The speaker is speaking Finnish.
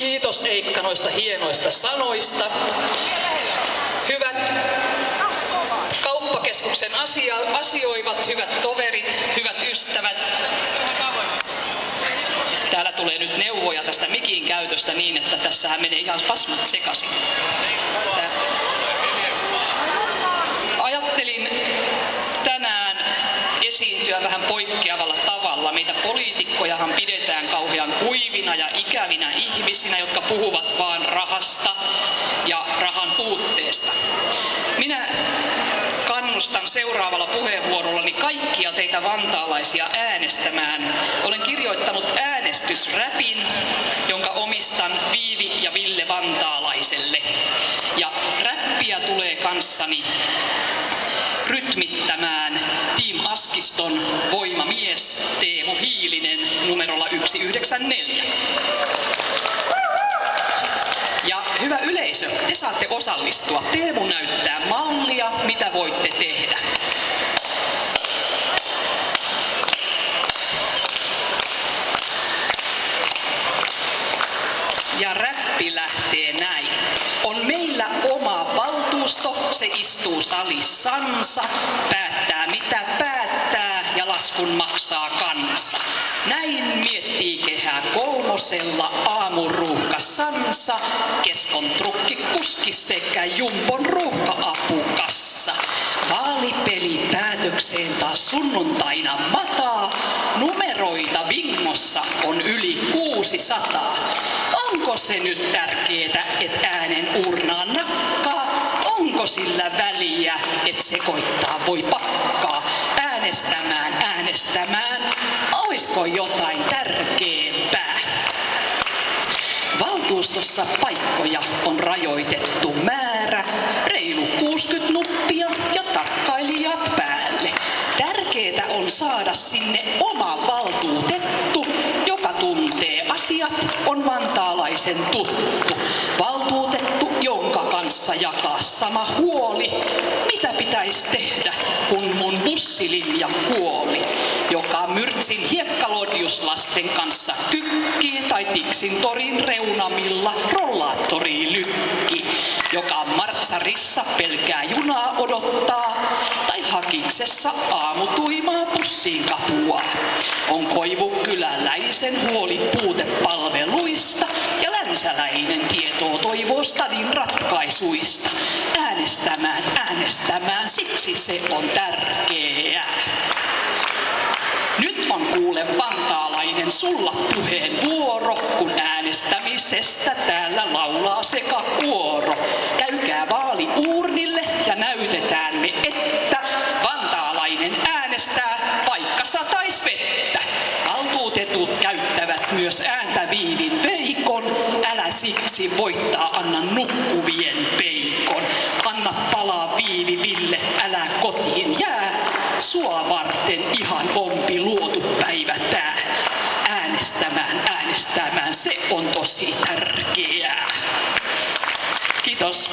Kiitos Eikka noista hienoista sanoista. Hyvät kauppakeskuksen asioivat, hyvät toverit, hyvät ystävät. Täällä tulee nyt neuvoja tästä mikin käytöstä niin, että tässähän menee ihan pasmat sekaisin. Ajattelin tänään esiintyä vähän poikkeavalla tavalla. Meitä poliitikkojahan pidetään kauhean kuivina ja ikävinä ihmisinä, jotka puhuvat vaan rahasta ja rahan puutteesta. Minä kannustan seuraavalla puheenvuorollani kaikkia teitä vantaalaisia äänestämään. Olen kirjoittanut äänestysräpin, jonka omistan Viivi ja Ville Vantaalaiselle. Ja räppiä tulee kanssani rytmittämään Team Askiston voimamies Teemu Hiilinen numerolla 194. Ja hyvä yleisö, te saatte osallistua. Teemu näyttää mallia, mitä voitte tehdä. Ja räppi lähtee näin. On meillä oma valtuusto, se istuu salissansa, päättää mitä päättää ja laskun maksaa kansa. Näin miettii Kehä Kolmosella aamuruuhkassansa, Keskon trukkikuski sekä Jumbon ruuhka-apukassa. Vaalipeli päätökseen taas sunnuntaina mataa, numeroita bingossa on yli 600. Onko se nyt tärkeetä, et äänen urnaan nakkaa? Onko sillä väliä, et sekoittaa voi pakkaa? Äänestämään, oisko jotain tärkeämpää? Valtuustossa paikkoja on rajoitettu määrä, reilu 60 nuppia ja tarkkailijat päälle. Tärkeää on saada sinne oma valtuutettu, joka tuntee asiat, on vantaalaisen tuttu. Valtuutettu, jonka kanssa jakaa sama huoli, mitä pitäisi tehdä, kun mun bussilinja kuoli. Joka Myrtsin hiekkalodjuslasten kanssa kykkii tai Tiksin torin reunamilla rollaattori lykki. Joka Martsarissa pelkää junaa odottaa tai Hakiksessa aamutuimaa bussiin kapuaa. On Koivukyläläisen huoli puutepalveluista ja länsäläinen tietoo toivoo stadin ratkaisuista. Äänestämään, siksi se on tärkeää. Nyt on kuule vantaalainen sulla puheenvuoro, kun äänestämisestä täällä laulaa sekakuoro. Käykää vaaliuurnille ja näytetään me, että vantaalainen äänestää, vaikka satais vettä. Valtuutetut käyttävät myös ääntä Viivin Veikon, älä siksi voittaa, anna nukkuvien peikon. Anna palaa Viivi Ville, älä kotiin jää, sua varten ihan ompi luotu päivä tää. Äänestämään, se on tosi tärkeää. Kiitos.